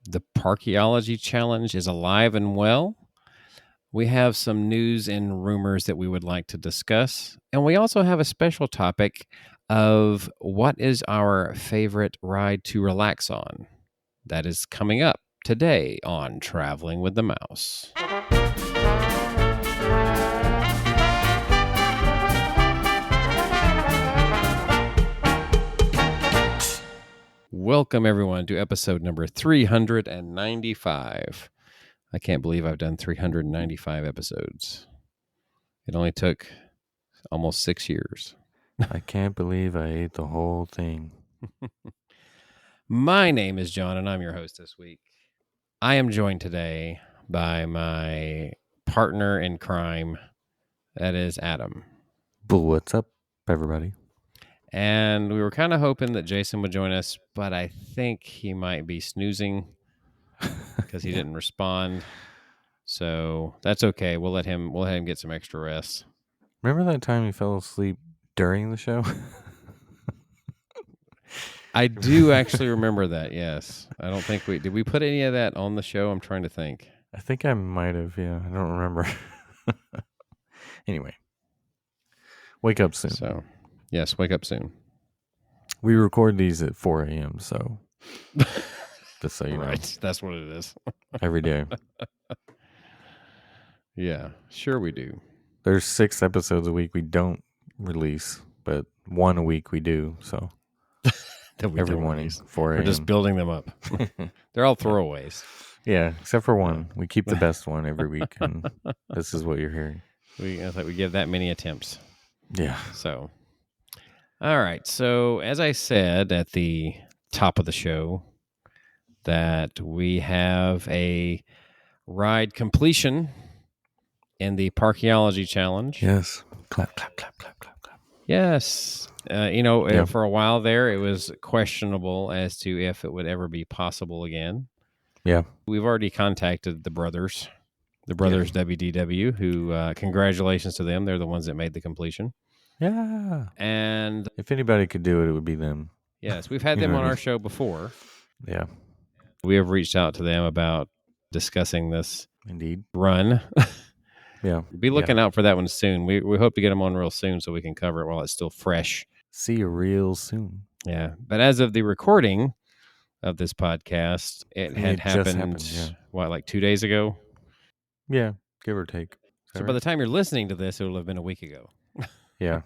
The Parkeology Challenge is alive and well. We have some news and rumors that we would like to discuss. And we also have a special topic of what is our favorite ride to relax on. That is coming up today on Traveling with the Mouse. Welcome, everyone, to episode number 395. I can't believe I've done 395 episodes. It only took almost 6 years. I can't believe I ate the whole thing. My name is John, and I'm your host this week. I am joined today by my partner in crime, that is Adam. But what's up, everybody? And we were kind of hoping that Jason would join us, but I think he might be snoozing because he didn't respond. So that's okay. We'll let him get some extra rest. Remember that time you fell asleep during the show? I do actually remember that, yes. I don't think did we put any of that on the show? I'm trying to think. I think I might have, yeah. I don't remember. Anyway. Wake up soon. So, yes, wake up soon. We record these at 4 a.m., so just so you know. Right, that's what it is. Every day. Yeah, sure we do. There's 6 episodes a week we don't release, but 1 a week we do, so. Every morning, 4 a.m. We're just building them up. They're all throwaways. Yeah, except for one. We keep the best one every week, and this is what you're hearing. We give that many attempts. Yeah. So, all right. So, as I said at the top of the show, that we have a ride completion in the Parkeology Challenge. Yes. Clap, clap, clap, clap, clap, clap. Yes. For a while there, it was questionable as to if it would ever be possible again. Yeah. We've already contacted the brothers WDW, who, congratulations to them. They're the ones that made the completion. Yeah. And if anybody could do it, it would be them. Yes, we've had them on our show before. Yeah. We have reached out to them about discussing this Indeed run. Yeah. Be looking out for that one soon. We hope to get them on real soon so we can cover it while it's still fresh. See you real soon. Yeah. But as of the recording of this podcast, it had happened, like 2 days ago? Yeah, give or take. So by the time you're listening to this, it'll have been a week ago. Yeah.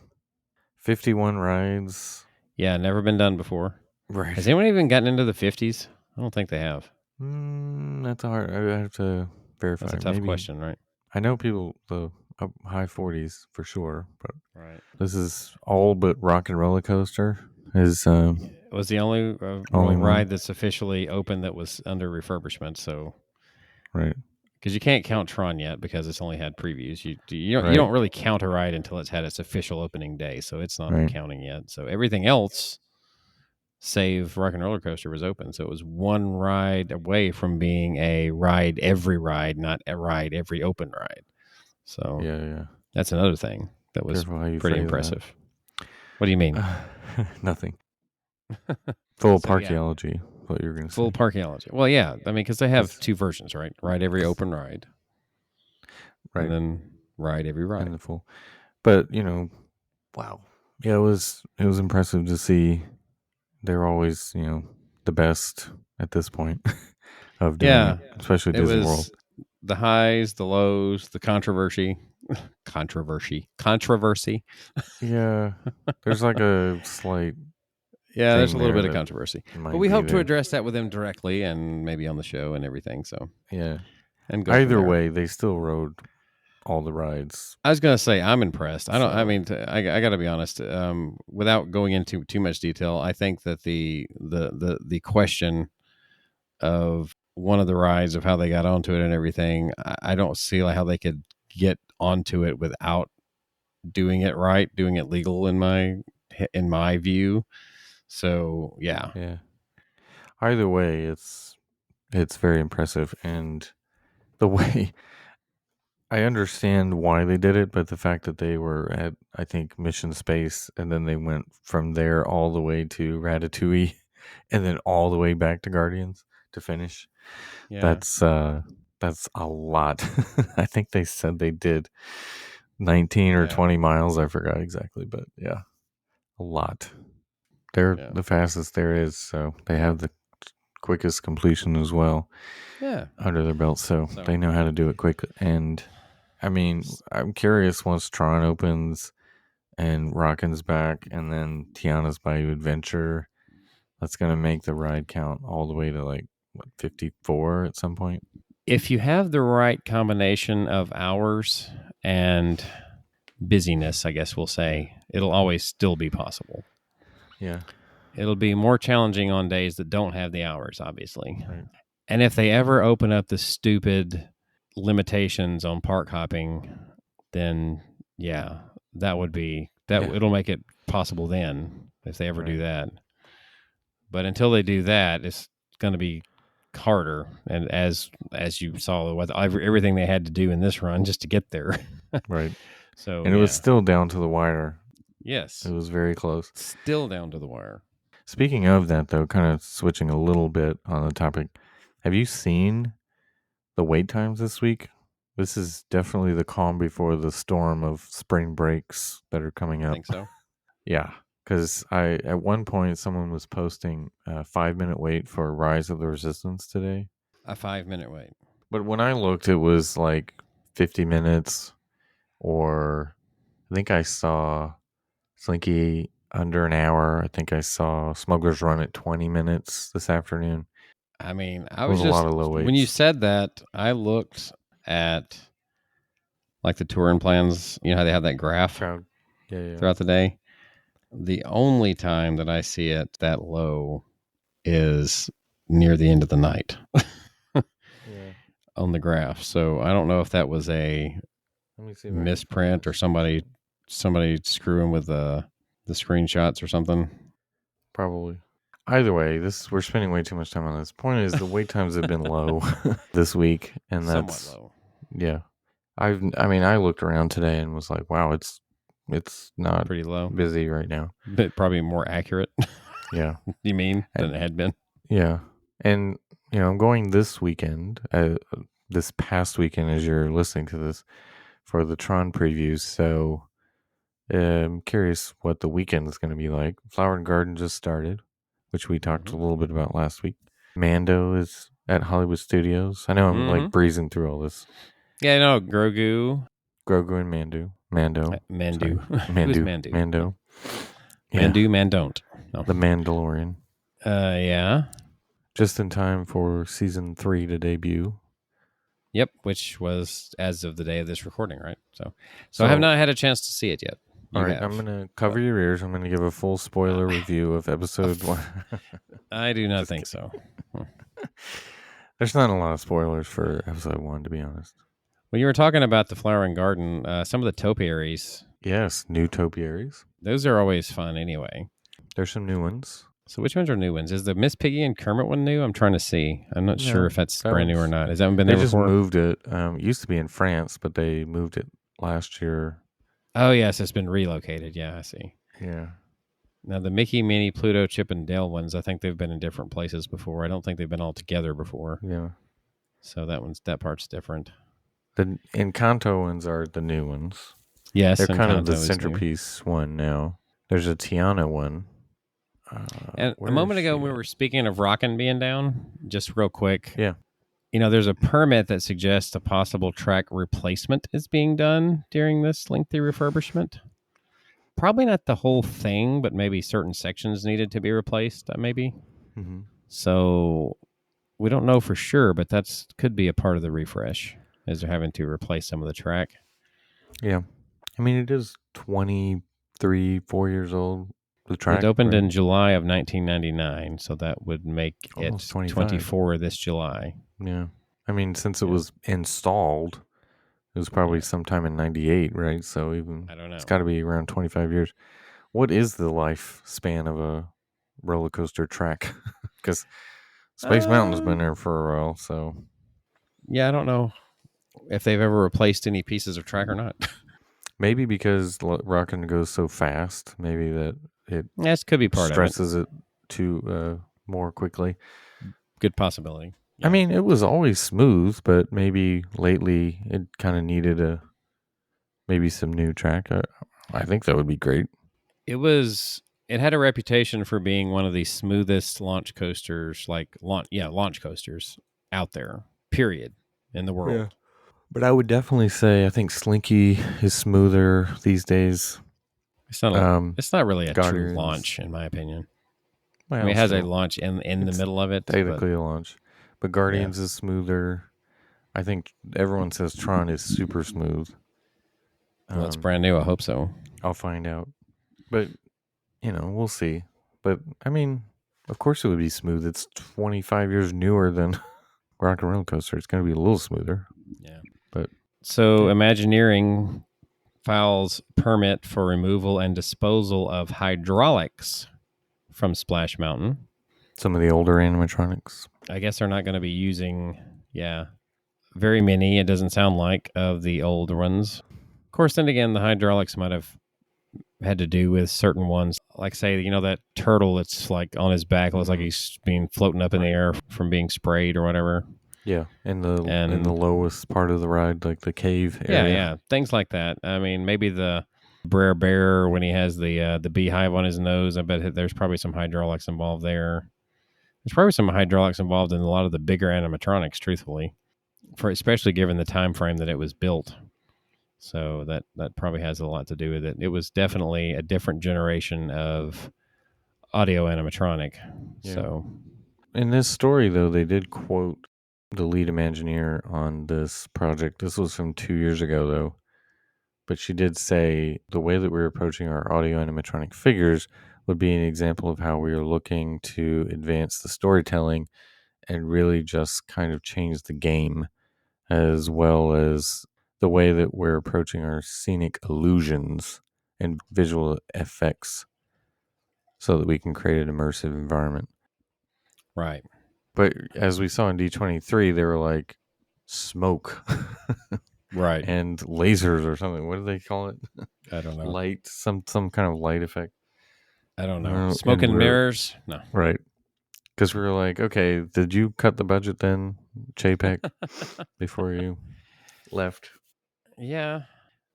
51 rides. Yeah, never been done before. Right. Has anyone even gotten into the 50s? I don't think they have. That's hard. I have to verify. That's a tough question, right? I know people, the high 40s for sure, but right. This is all but Rock and Roller Coaster. It was the only ride that's officially open that was under refurbishment. So, right. Because you can't count Tron yet because it's only had previews. You don't really count a ride until it's had its official opening day, so it's not counting yet. So everything else, save Rock and Roller Coaster, was open. So it was one ride away from being a ride every ride, not a ride every open ride. So yeah, that's another thing that was pretty impressive. That. What do you mean? Nothing. Full Parkeology. What you're going to say. Full Parkeology. Well, yeah. I mean, because they have 2 versions, right? Ride every open ride. Right. And then ride every ride. And the full. But, wow. Yeah, it was impressive to see they're always, the best at this point of doing it, especially Disney World. The highs, the lows, the controversy. Yeah. There's like a slight... Yeah, there's a little bit of controversy. But we hope to address that with them directly and maybe on the show and everything. So yeah. And go either way, they still rode all the rides. I was going to say, I'm impressed. I got to be honest, without going into too much detail, I think that the question of one of the rides, of how they got onto it and everything, I don't see how they could get onto it without doing it right, doing it legal in my view. So yeah. Either way, it's very impressive, and the way I understand why they did it, but the fact that they were at, I think, Mission Space, and then they went from there all the way to Ratatouille, and then all the way back to Guardians, to finish. Yeah. That's a lot. I think they said they did 19 or Yeah. 20 miles. I forgot exactly, but yeah, a lot. They're Yeah. the fastest there is, so they have the quickest completion as well Yeah. under their belt, so So they know how to do it quick. And I mean, I'm curious once Tron opens and Rockin's back, and then Tiana's Bayou Adventure. That's gonna make the ride count all the way to like 54 at some point. if you have the right combination of hours and busyness, I guess we'll say, it'll always still be possible. Yeah, It'll be more challenging on days that don't have the hours, obviously. right. And if they ever open up the stupid limitations on park hopping, then yeah, that would be that. Yeah. It'll make it possible then if they ever do Right. that. But until they do that, it's going to be harder. And as you saw, with everything they had to do in this run just to get there. Right. So And it was still down to the wire. yes, It was very close. still down to the wire. Speaking of that, though, kind of switching a little bit on the topic, have you seen the wait times this week? This is definitely the calm before the storm of spring breaks that are coming I up. think so. Yeah, because at one point someone was posting a 5 minute wait for Rise of the Resistance today. A 5-minute wait. But when I looked, it was like 50 minutes, or I think I saw Slinky under an hour. I think I saw Smuggler's Run at 20 minutes this afternoon. I mean, I It was was a just lot of low when you weights. said that, I looked at like the touring plans. You know how they have that graph Crowd. Yeah. throughout the day. The only time that I see it that low is near the end of the night Yeah. on the graph. So I don't know if that was a Let me see if I can misprint find or this. somebody screwing with the screenshots or something. Probably. Either way, we're spending way too much time on this. Point is, the wait times have been low this week, and Somewhat that's low. yeah. I looked around today and was like, wow, it's not Pretty low. busy right now. But probably more accurate. Yeah. You mean than it had been? Yeah. And I'm going this weekend, this past weekend as you're listening to this, for the Tron previews. So I'm curious what the weekend is going to be like. Flower and Garden just started, which we talked a little bit about last week. Mando is at Hollywood Studios. I know I'm like breezing through all this. Yeah, no, Grogu. Grogu and Mando. Mandu. Mandu. Who's Mandu? Mando. Yeah. Mandu, man don't. No. The Mandalorian. Yeah. Just in time for season 3 to debut. Yep, which was as of the day of this recording, right? So I have not had a chance to see it yet. All right, I'm going to cover your ears. I'm going to give a full spoiler review of episode 1. I do not think so. There's not a lot of spoilers for episode 1, to be honest. When you were talking about the Flower and Garden, some of the topiaries. Yes, new topiaries. Those are always fun anyway. There's some new ones. So which ones are new ones? Is the Miss Piggy and Kermit one new? I'm trying to see. I'm not sure if that's brand new or not. Has that one been there before? They just moved it. It used to be in France, but they moved it last year. Oh, yes. It's been relocated. Yeah, I see. Yeah. Now, the Mickey, Minnie, Pluto, Chip, and Dale ones, I think they've been in different places before. I don't think they've been all together before. Yeah. So that part's different. The Encanto ones are the new ones. Yes, they're kind of the Encanto is centerpiece one now. There's a Tiana one. And a moment ago, when we were speaking of Rockin' being down, just real quick. Yeah. There's a permit that suggests a possible track replacement is being done during this lengthy refurbishment. Probably not the whole thing, but maybe certain sections needed to be replaced, maybe. Mm-hmm. So we don't know for sure, but that could be a part of the refresh, as they're having to replace some of the track. Yeah. I mean, it is 23, 4 years old. The track, it opened in July of 1999, so that would make almost it 25. 24 this July. Yeah. I mean, since it was installed, it was probably sometime in 98, right? So even I don't know. It's got to be around 25 years. What is the lifespan of a roller coaster track? Because Space Mountain's been there for a while, so. Yeah, I don't know if they've ever replaced any pieces of track or not. Maybe because Rockin' goes so fast, maybe that it That could be part stresses it too more quickly. good possibility. I Yeah. mean, it was always smooth, but maybe lately it kind of needed maybe some new track. I think that would be great. It had a reputation for being one of the smoothest launch coasters, launch coasters out there, period, in the Yeah. world. But I would definitely say I think Slinky is smoother these days. It's not really a true Guardians, launch, in my opinion. I mean, well, it has a still, launch in the it's middle of it, but technically a launch. But yeah. Guardians is smoother. I think everyone says Tron is super smooth. Well, it's brand new. I hope so. I'll find out. But, we'll see. But, I mean, of course it would be smooth. It's 25 years newer than Rock and Roller Coaster. It's going to be a little smoother. Yeah. But so Imagineering files permit for removal and disposal of hydraulics from Splash Mountain. Some of the older animatronics. I guess they're not going to be using, very many, it doesn't sound like, of the old ones. Of course, then again, the hydraulics might have had to do with certain ones. Like, say, that turtle that's like on his back looks like he's being floating up in the air from being sprayed or whatever. Yeah, in the lowest part of the ride, like the cave area. Yeah, things like that. I mean, maybe the Brer Bear when he has the beehive on his nose. I bet there's probably some hydraulics involved there. There's probably some hydraulics involved in a lot of the bigger animatronics, truthfully, for especially given the time frame that it was built. So that probably has a lot to do with it. It was definitely a different generation of audio animatronic. Yeah. So in this story, though, they did quote the lead Imagineer on this project. This was from 2 years ago, though. But she did say the way that we're approaching our audio animatronic figures would be an example of how we are looking to advance the storytelling and really just kind of change the game, as well as the way that we're approaching our scenic illusions and visual effects so that we can create an immersive environment. right. But as we saw in D23, they were like smoke. Right. And lasers or something. What do they call it? I don't know. Light, some kind of light effect. I don't know. Smoke and mirrors? No. Right. Because we were like, okay, did you cut the budget then, Chapek, before you left? Yeah.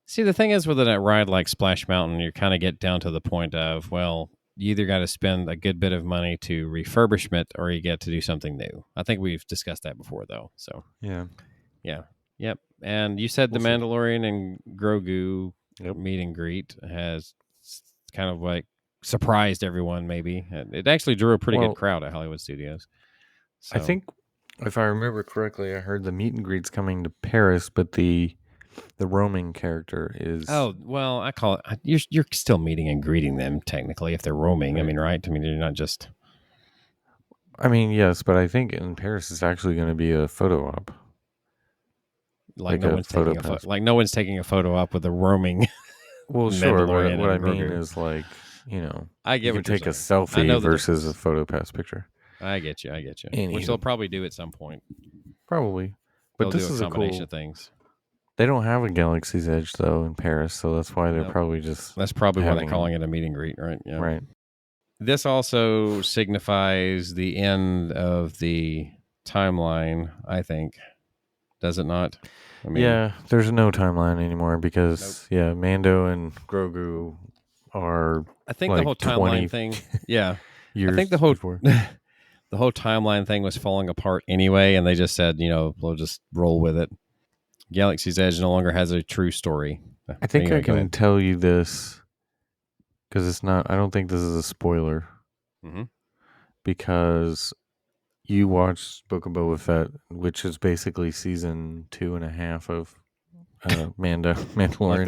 See, the thing is with a ride like Splash Mountain, you kind of get down to the point of, well, you either got to spend a good bit of money to refurbish it or you get to do something new. I think we've discussed that before, though. So, yeah. Yep. And you said the Mandalorian and Grogu meet and greet has kind of like surprised everyone, maybe. It actually drew a pretty good crowd at Hollywood Studios. So, I think, if I remember correctly, I heard the meet and greet's coming to Paris, but the roaming character is... Oh, well, I call it... You're still meeting and greeting them, technically, if they're roaming. Right. I mean, right? I mean, you're not just... I mean, yes, but I think in Paris it's actually going to be a photo op. Like no one's taking a photo op with a roaming. Well, sure. But what I mean is, like, I get you can take a selfie versus a photo pass picture. I get you. Anywho. Which they'll probably do at some point. Probably, but this is a combination of things. They don't have a Galaxy's Edge though in Paris, so that's why they're probably just. That's probably why they're calling it a meet and greet, right? Yeah. Right. This also signifies the end of the timeline, I think. Does it not? I mean, yeah, there's no timeline anymore because Mando and Grogu are. I think the whole timeline thing. Yeah, years I think the whole timeline thing was falling apart anyway, and they just said, we'll just roll with it. Galaxy's Edge no longer has a true story. I think I can tell you this because it's not. I don't think this is a spoiler. Mm-hmm. Because you watched Book of Boba Fett, which is basically season 2.5 of Mandalorian. Like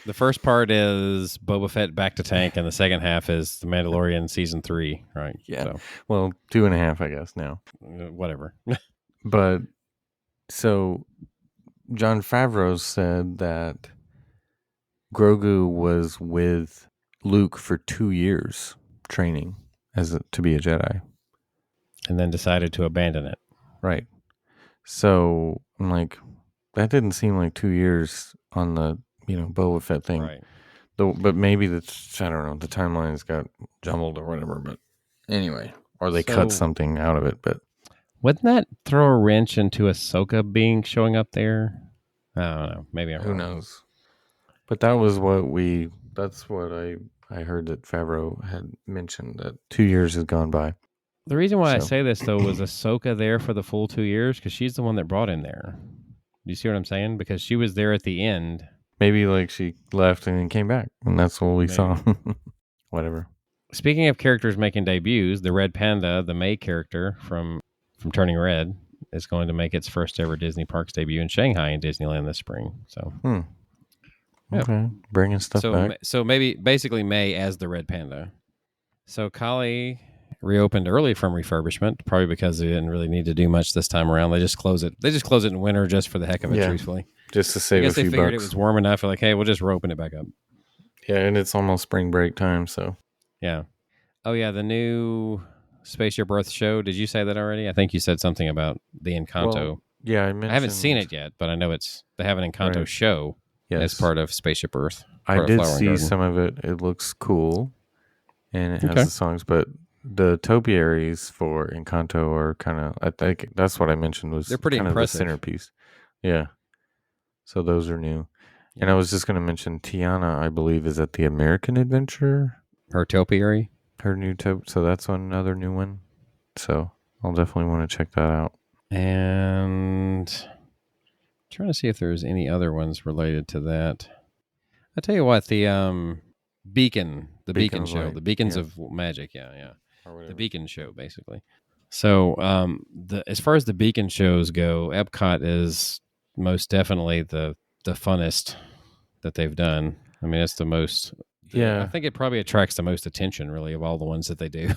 the first part is Boba Fett back to tank, and the second half is the Mandalorian season 3, right? Yeah. So. Well, 2.5, I guess now. Whatever. But so Jon Favreau said that Grogu was with Luke for 2 years training to be a Jedi. And then decided to abandon it. Right. So I'm like, that didn't seem like 2 years on the, Boba Fett thing. Right. But maybe I don't know, the timelines got jumbled or whatever. But anyway, or they cut something out of it. But Wouldn't that throw a wrench into Ahsoka being showing up there? I don't know. Maybe I'm Who wrong. knows? But that was what we. That's what I heard that Favreau had mentioned that 2 years has gone by. The reason why I So say this though was Ahsoka there for the full 2 years because she's the one that brought him there. Do you see what I'm saying? Because she was there at the end. maybe like she left and then came back, and that's what we saw. Maybe. Whatever. Speaking of characters making debuts, the Red Panda, the May character from Turning Red, is going to make its first ever Disney Parks debut in Shanghai in Disneyland this spring. So, yeah. Okay, bringing stuff back. So maybe basically May as the Red Panda. So Kali reopened early from refurbishment, probably because they didn't really need to do much this time around. They just close it. They just close it in winter just for the heck of it. Yeah. Truthfully, Just to I save a guess they few figured bucks. it was warm enough. Like, hey, we'll just open it back up. Yeah, and it's almost spring break time, so Yeah. Oh yeah, the new Spaceship Earth show. Did you say that already? I think you said something about the Encanto. well, yeah, I mentioned. I haven't seen it yet, but I know they have an Encanto Right. show as Yes, part of Spaceship Earth. I part of did Flower and see Garden. some of it. It looks cool, and it has Okay. the songs. But the topiaries for Encanto are kind of. I think that's what I mentioned was They're pretty kind impressive. of the centerpiece. Yeah, so those are new. And I was just going to mention Tiana, I believe, is at the American Adventure. Her topiary. Her new so that's another new one. So I'll definitely want to check that out. And I'm trying to see if there's any other ones related to that. I tell you what, the Beacon Beacon of show, Light, the Beacons yeah. of Magic, yeah. Or The whatever. Beacon show, basically. So, as far as the Beacon shows go, Epcot is most definitely the funnest that they've done. I mean, it's the most. Yeah. I think it probably attracts the most attention, really, of all the ones that they do.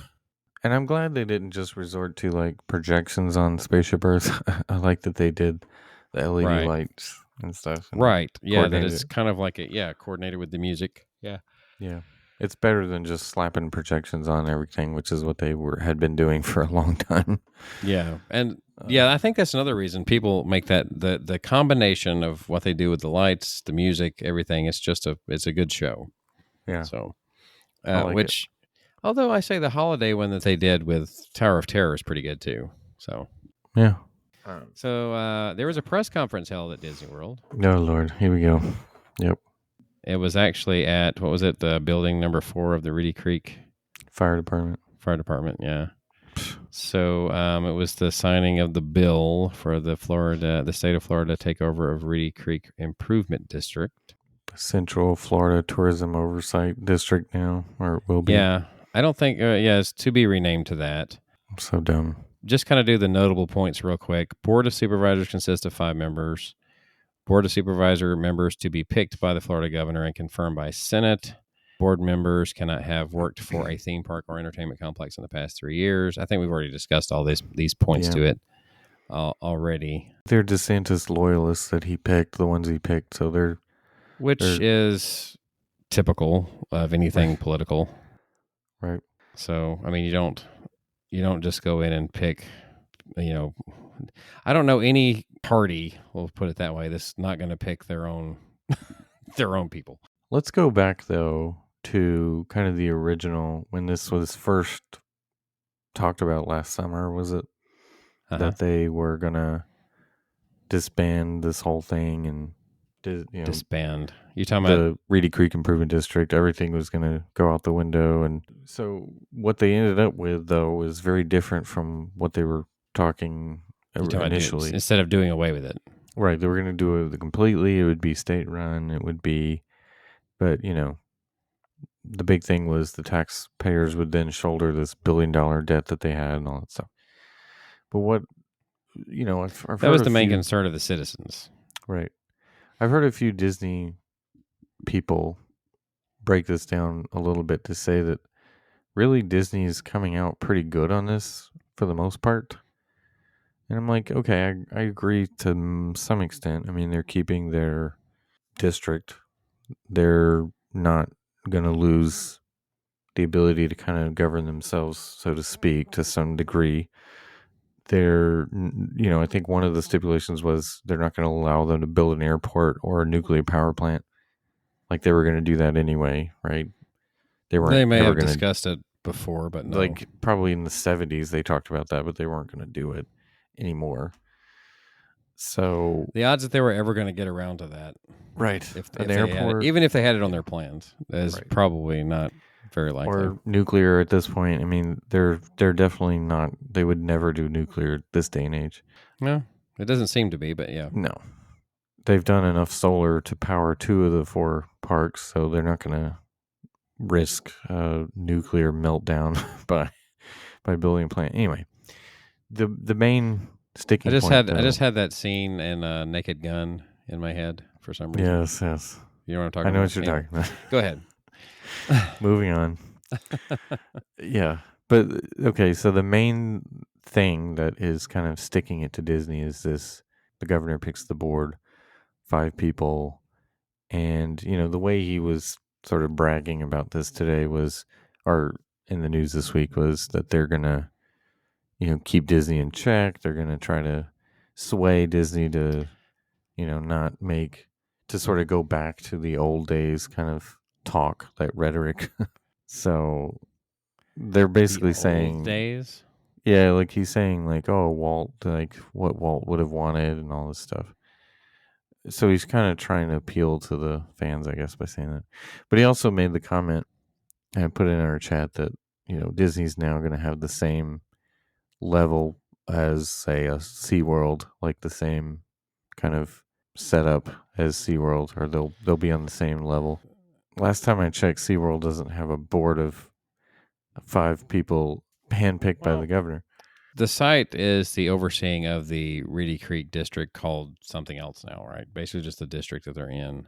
And I'm glad they didn't just resort to like projections on Spaceship Earth. I like that they did the LED Right. lights and stuff. And Right. Yeah, that coordinated is it. kind of like coordinated with the music. Yeah. Yeah. It's better than just slapping projections on everything, which is what they had been doing for a long time. Yeah. And I think that's another reason people make that the combination of what they do with the lights, the music, everything. It's a good show. Yeah. So, like which, although I say the holiday one that they did with Tower of Terror is pretty good too. So, Yeah. so there was a press conference held at Disney World. Oh Lord, here we go. Yep. It was actually at what was it? The building number 4 of the Reedy Creek Fire department. Yeah. So it was the signing of the bill for the state of Florida takeover of Reedy Creek Improvement District. Central Florida Tourism Oversight District now, or it will be. Yeah, I don't think. It's to be renamed to that. I'm so dumb. Just kind of do the notable points real quick. Board of Supervisors consists of 5 members. Board of Supervisor members to be picked by the Florida governor and confirmed by Senate. Board members cannot have worked for a theme park or entertainment complex in the past 3 years. I think we've already discussed all these points to it already. They're DeSantis loyalists that he picked, the ones he picked. So which is typical of anything political. Right. So, I mean, you don't just go in and pick, I don't know any party, we'll put it that way, that's not going to pick their own people. Let's go back though to kind of the original when this was first talked about last summer, was it? That they were going to disband this whole thing and disband. You talking about the Reedy Creek Improvement District? Everything was going to go out the window, and so what they ended up with though was very different from what they were talking initially. Instead of doing away with it, right? They were going to do it completely. It would be state run. It would be, but the big thing was the taxpayers would then shoulder this $1 billion debt that they had and all that stuff. But what I've that was the main concern of the citizens. Right. I've heard a few Disney people break this down a little bit to say that really Disney is coming out pretty good on this for the most part. And I'm like, okay, I agree to some extent. I mean, they're keeping their district. They're not going to lose the ability to kind of govern themselves, so to speak, to some degree. They're, I think one of the stipulations was they're not going to allow them to build an airport or a nuclear power plant. Like they were going to do that anyway, right? They may have discussed it before, but no. Like probably in the 70s they talked about that, but they weren't going to do it. anymore. So The odds that they were ever going to get around to that, right, if an they had it, airport, even if they had it on their plans, is right, probably not very likely. or nuclear at this point. I mean, they're definitely not. They would never do nuclear this day and age. No, it doesn't seem to be, but yeah. No, they've done enough solar to power 2 of the 4 parks, so they're not going to risk a nuclear meltdown by building a plant. Anyway, the main sticking point, though, I just had that scene in Naked Gun in my head for some reason. yes, You know what I'm talking I know about? what you're Anyway, talking about. go ahead. Moving on. Yeah, but okay, so the main thing that is kind of sticking it to Disney is this: the governor picks the board, 5 people, and the way he was sort of bragging about this today was, or in the news this week, was that they're gonna keep Disney in check. They're gonna try to sway Disney to not make, to sort of go back to the old days kind of talk, that rhetoric. So they're basically The old saying, days. yeah, like he's saying, like, oh, Walt, like what Walt would have wanted and all this stuff. So he's kind of trying to appeal to the fans, I guess, by saying that. But he also made the comment, and I put it in our chat, that Disney's now going to have the same level as, say, a SeaWorld, like the same kind of setup as SeaWorld, or they'll be on the same level. Last time I checked, SeaWorld doesn't have a board of 5 people handpicked by the governor. The site is the overseeing of the Reedy Creek District, called something else now, right? Basically, just the district that they're in.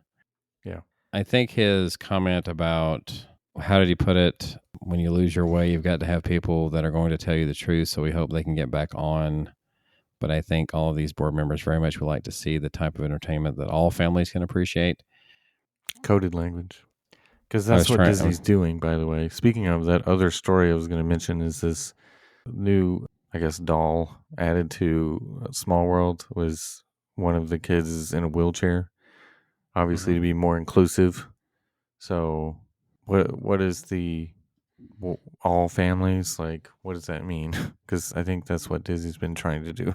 Yeah. I think his comment about, how did he put it? When you lose your way, you've got to have people that are going to tell you the truth. So we hope they can get back on. But I think all of these board members very much would like to see the type of entertainment that all families can appreciate. Coded language. Because that's what Disney's doing, by the way. Speaking of that, other story I was going to mention is this new, I guess, doll added to Small World. Was one of the kids is in a wheelchair, obviously to be more inclusive. So what is the all families, like, what does that mean? Because I think that's what Disney's been trying to do.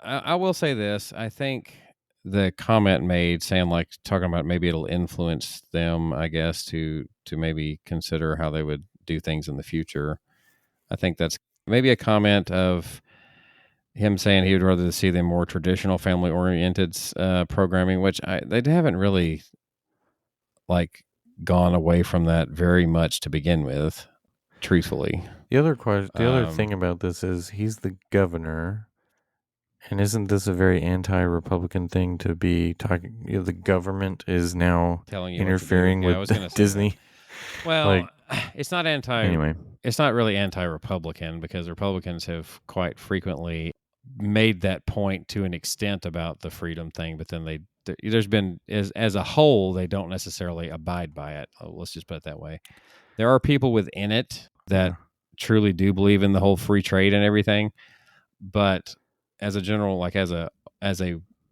I will say this. I think the comment made, saying, like, talking about maybe it'll influence them, I guess, to maybe consider how they would do things in the future. I think that's maybe a comment of him saying he would rather see the more traditional family oriented programming, which they haven't really like gone away from that very much to begin with, truthfully. The other thing about this is he's the governor. And isn't this a very anti-Republican thing to be talking? The government is now telling you interfering with Disney. That. Well, it's not anyway. It's not really anti-Republican, because Republicans have quite frequently made that point to an extent about the freedom thing, but then there's been, as a whole, they don't necessarily abide by it. Let's just put it that way. There are people within it that truly do believe in the whole free trade and everything, but as a general, like as a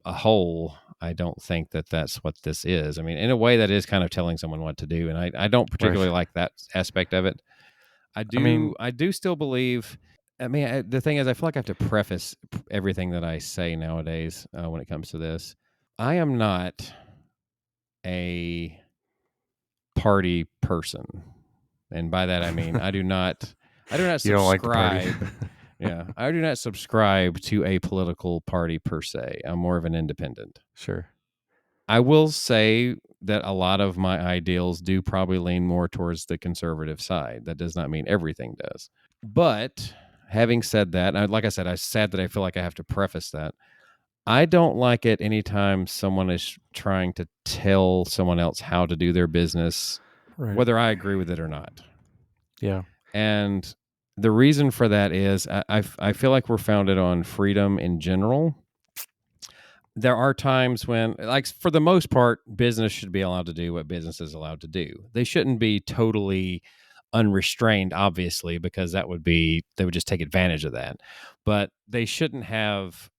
whole, I don't think that that's what this is. I mean, in a way, that is kind of telling someone what to do, and I don't particularly like that aspect of it. I do still believe. I mean, the thing is, I feel like I have to preface everything that I say nowadays when it comes to this. I am not a party person, and by that I mean I do not subscribe. You don't like the party? Yeah, I do not subscribe to a political party per se. I'm more of an independent. Sure. I will say that a lot of my ideals do probably lean more towards the conservative side. That does not mean everything does. But having said that, like I said, I'm sad that I feel like I have to preface that. I don't like it anytime someone is trying to tell someone else how to do their business, right, whether I agree with it or not. Yeah. And the reason for that is I feel like we're founded on freedom in general. There are times when, like, for the most part, business should be allowed to do what business is allowed to do. They shouldn't be totally unrestrained, obviously, because they would just take advantage of that. But they shouldn't have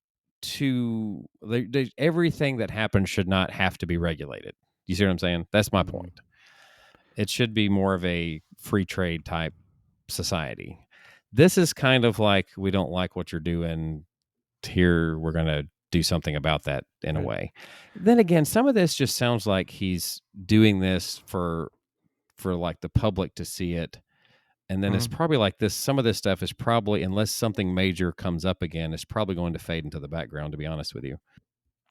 everything that happens should not have to be regulated. You see what I'm saying? That's my point. It should be more of a free trade type society. This is kind of like, we don't like what you're doing, here we're going to do something about that in a Right. way. Then again, some of this just sounds like he's doing this for like the public to see it. And then it's probably like this. Some of this stuff is probably, unless something major comes up again, it's probably going to fade into the background, to be honest with you.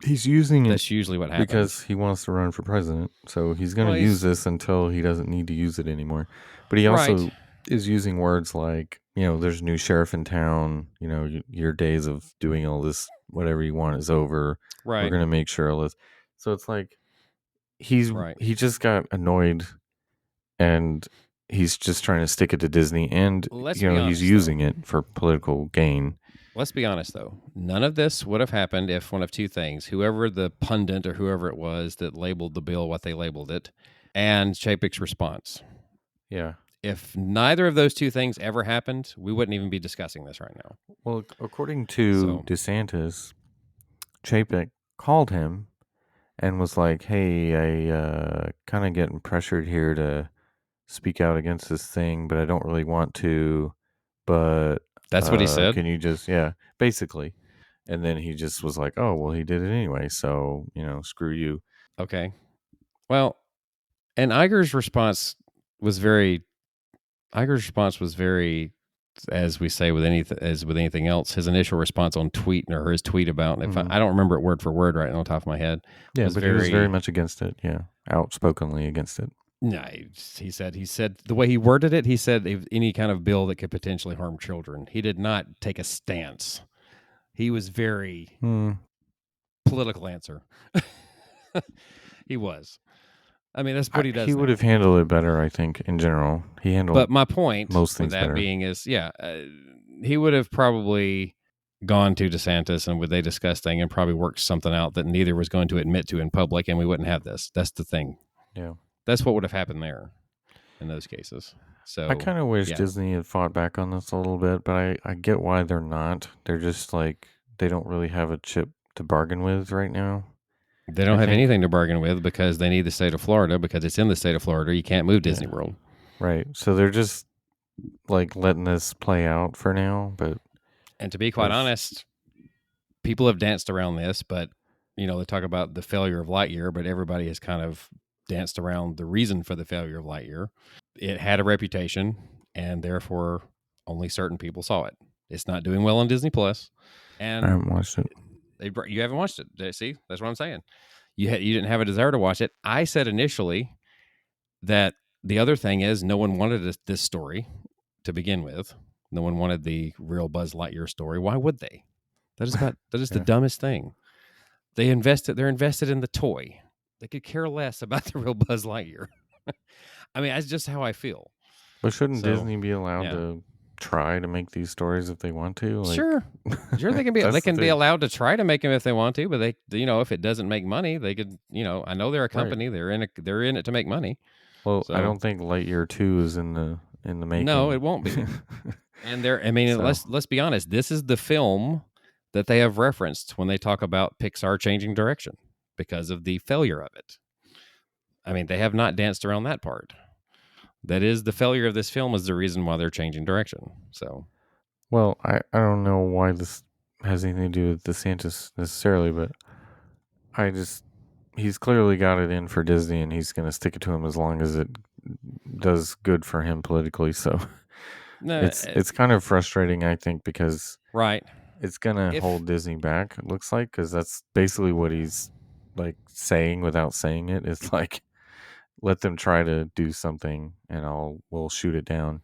He's using it That's usually what happens. because he wants to run for president. So he's going Well, to use this until he doesn't need to use it anymore. But he right. also is using words like, there's a new sheriff in town. Your days of doing all this, whatever you want, is over. We're Right. going to make sure all this. So it's like he just got annoyed, and he's just trying to stick it to Disney, and Let's be honest, he's using it for political gain. Let's be honest, though. None of this would have happened if one of two things: whoever the pundit or whoever it was that labeled the bill what they labeled it, and Chapek's response. Yeah. If neither of those two things ever happened, we wouldn't even be discussing this right now. Well, according to DeSantis, Chapek called him and was like, "Hey, I kind of getting pressured here to speak out against this thing, but I don't really want to. But that's what he said. Can you just, basically?" And then he just was like, "Oh, well, he did it anyway, so screw you." Okay. Well, and Iger's response was very, as we say with anything else, his initial response on tweet or his tweet about, if I don't remember it word for word right on the top of my head. Yeah, but he was very much against it. Yeah, outspokenly against it. No, he said the way he worded it, he said any kind of bill that could potentially harm children. He did not take a stance. He was very political answer. He was. I mean, that's what he does. He would have handled it better, I think, in general. He handled. But my point, most things with that better. being, is he would have probably gone to DeSantis and would they discuss things and probably worked something out that neither was going to admit to in public, and we wouldn't have this. That's the thing. Yeah. That's what would have happened there in those cases. So I kind of wish Disney had fought back on this a little bit, but I get why they're not. They're just like, they don't really have a chip to bargain with right now. They don't have anything to bargain with because they need the state of Florida, because it's in the state of Florida. You can't move Disney World. Right. So they're just like letting this play out for now. And to be quite honest, people have danced around this, but they talk about the failure of Lightyear, but everybody has kind of danced around the reason for the failure of Lightyear. It had a reputation, and therefore only certain people saw it. It's not doing well on Disney Plus, and I haven't watched it. You haven't watched it. See, that's what I'm saying. You didn't have a desire to watch it. I said initially that the other thing is no one wanted this story to begin with. No one wanted the real Buzz Lightyear story. Why would they? That is the dumbest thing. They're invested in the toy. They could care less about the real Buzz Lightyear. I mean, that's just how I feel. But shouldn't Disney be allowed to try to make these stories if they want to? Like, sure, they can be. They can be allowed to try to make them if they want to, but they, if it doesn't make money, they could. I know they're a company. Right. They're in it to make money. Well, so, I don't think Lightyear 2 is in the making. No, it won't be. And let's be honest. This is the film that they have referenced when they talk about Pixar changing direction because of the failure of it. I mean, they have not danced around that part. That is, the failure of this film is the reason why they're changing direction. So, well, I don't know why this has anything to do with DeSantis necessarily, but he's clearly got it in for Disney, and he's going to stick it to him as long as it does good for him politically. So it's kind of frustrating, I think, because it's going to hold Disney back, it looks like, because that's basically what he's like saying without saying it. It's like, let them try to do something and we'll shoot it down.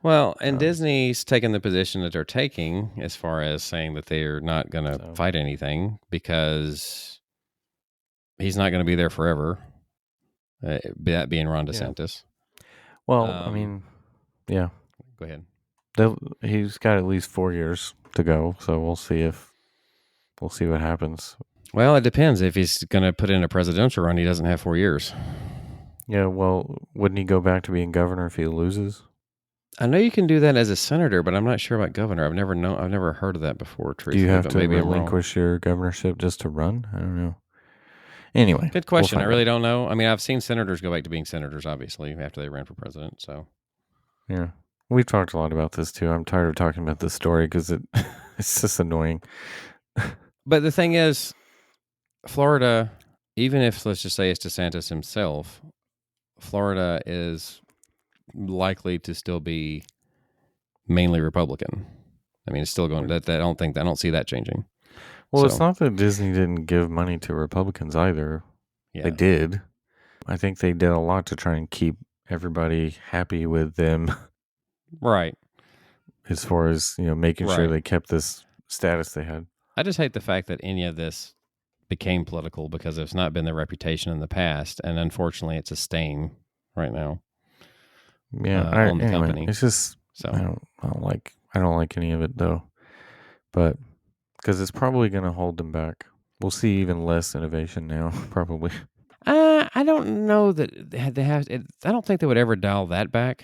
Well, and Disney's taken the position that they're taking as far as saying that they're not going to fight anything because he's not going to be there forever. That being Ron DeSantis. Yeah. Well, I mean, yeah. Go ahead. He's got at least 4 years to go, so we'll see what happens. Well, it depends. If he's going to put in a presidential run, he doesn't have 4 years. Yeah, well, wouldn't he go back to being governor if he loses? I know you can do that as a senator, but I'm not sure about governor. I've never heard of that before. Do you have to relinquish your governorship just to run? I don't know. Anyway. Good question. I really don't know. I mean, I've seen senators go back to being senators, obviously, after they ran for president. So, yeah. We've talked a lot about this, too. I'm tired of talking about this story because it's just annoying. But the thing is, Florida, even if let's just say it's DeSantis himself, Florida is likely to still be mainly Republican. I mean, it's still going. That I don't see that changing. Well, it's So not that Disney didn't give money to Republicans either. yeah, They did. I think they did a lot to try and keep everybody happy with them right, as far as, making sure right. they kept this status they had. I just hate the fact that any of this became political because it's not been their reputation in the past, and unfortunately, it's a stain right now Yeah. on the Anyway, company. it's just So I don't like any of it though. But because it's probably going to hold them back. We'll see even less innovation now, probably. I don't know that they have. I don't think they would ever dial that back.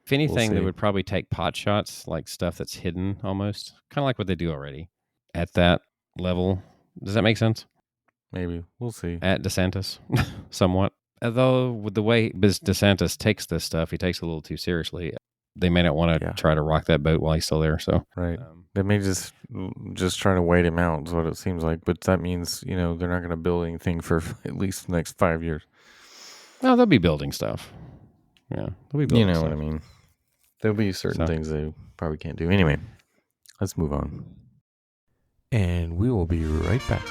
If We'll anything, they see. would probably take pot shots, like stuff that's hidden almost, kind of like what they do already at that level. Does that make sense? Maybe. We'll see. At DeSantis, somewhat. Although with the way DeSantis takes this stuff, he takes it a little too seriously. They may not want to Yeah. try to rock that boat while he's still there. So Right. They may just try to wait him out is what it seems like. But that means, they're not going to build anything for at least the next 5 years. no, they'll be building stuff. Yeah, they'll be building You know stuff. what I mean? There'll be certain things they probably can't do. Anyway, let's move on. And we will be right back.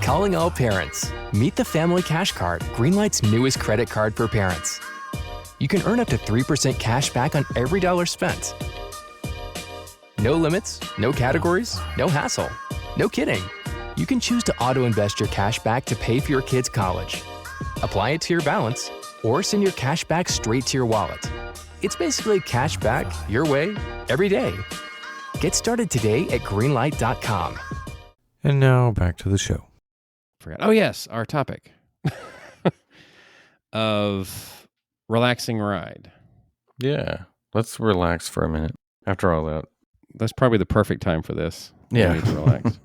Calling all parents. Meet the Family Cash Card, Greenlight's newest credit card for parents. You can earn up to 3% cash back on every dollar spent. No limits, no categories, no hassle. No kidding. You can choose to auto-invest your cash back to pay for your kids' college. Apply it to your balance, or send your cash back straight to your wallet. It's basically cash back your way, every day. Get started today at greenlight.com. And now back to the show. Forgot. Oh yes, our topic of relaxing ride. Yeah. Let's relax for a minute after all that. That's probably the perfect time for this. Yeah. We need to relax.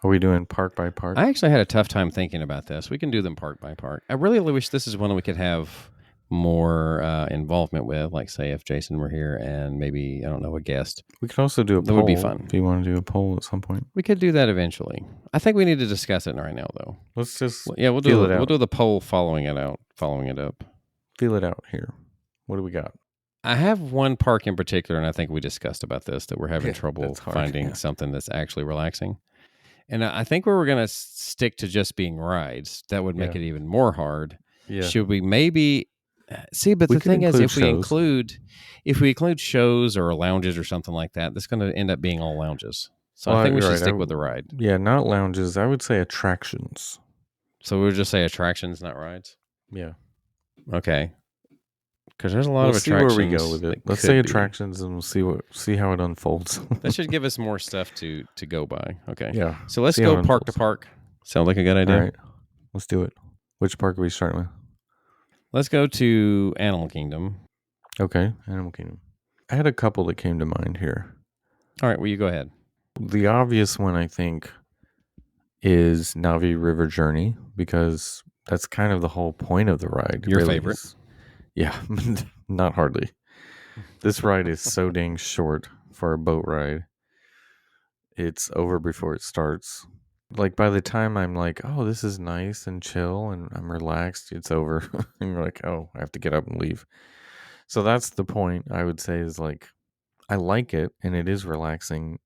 Are we doing park by park? I actually had a tough time thinking about this. We can do them park by park. I really wish this is one we could have more involvement with, like say if Jason were here and maybe, I don't know, a guest. We could also do a That poll. would be fun. If you want to do a poll at some point. We could do that eventually. I think we need to discuss it right now, though. Let's just We'll feel it out. We'll do the poll following it up. Feel it out here. What do we got? I have one park in particular, and I think we discussed about this, that we're having Yeah, trouble that's hard, finding yeah. something that's actually relaxing. And I think we were going to stick to just being rides. That would make Yeah. it even more hard. Yeah. Should we maybe see? But We the could thing is, include if we include shows or lounges or something like that, that's going to end up being all lounges. So Well, I think we you're should right. stick with the ride. Yeah, not lounges. I would say attractions. So we'll just say attractions, not rides. Yeah. Okay. Because there's a lot We'll of see attractions. where we go with it. that Let's could say be. attractions and we'll see how it unfolds. That should give us more stuff to go by. Okay. Yeah. So let's See how go it park to unfolds. park. Sound like a good idea? All right. Let's do it. Which park are we starting with? Let's go to Animal Kingdom. Okay. Animal Kingdom. I had a couple that came to mind here. All right. Well, you go ahead. The obvious one, I think, is Navi River Journey, because that's kind of the whole point of the ride. Your really favorite? is. Yeah, not hardly. This ride is so dang short for a boat ride. It's over before it starts. Like by the time I'm like, oh, this is nice and chill and I'm relaxed, it's over. And you're like, oh, I have to get up and leave. So that's the point, I would say, is like, I like it and it is relaxing,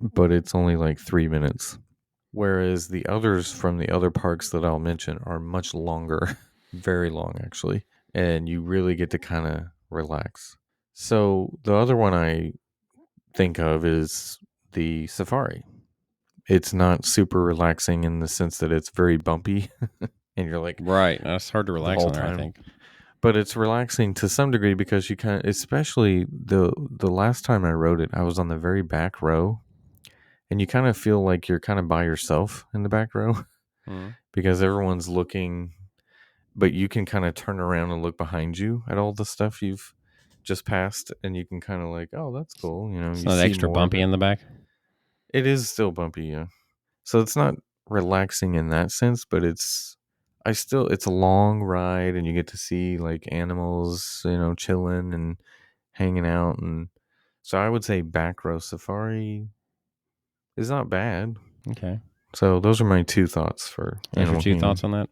but it's only like 3 minutes. Whereas the others from the other parks that I'll mention are much longer, very long actually. And you really get to kind of relax. So the other one I think of is the safari. It's not super relaxing in the sense that it's very bumpy and you're like, Right. That's hard to relax whole on there, I time. think. but it's relaxing to some degree because you kind of, especially the last time I rode it, I was on the very back row and you kind of feel like you're kind of by yourself in the back row because everyone's looking, but you can kind of turn around and look behind you at all the stuff you've just passed and you can kind of like, oh, that's cool. You know, It's you not see extra more of bumpy it. in the back. It is still bumpy, yeah. So it's not relaxing in that sense, but it's a long ride and you get to see like animals, you know, chilling and hanging out. And so I would say back row safari is not bad. Okay. So those are my 2 thoughts for Those are Animal 2 Kingdom. thoughts on that.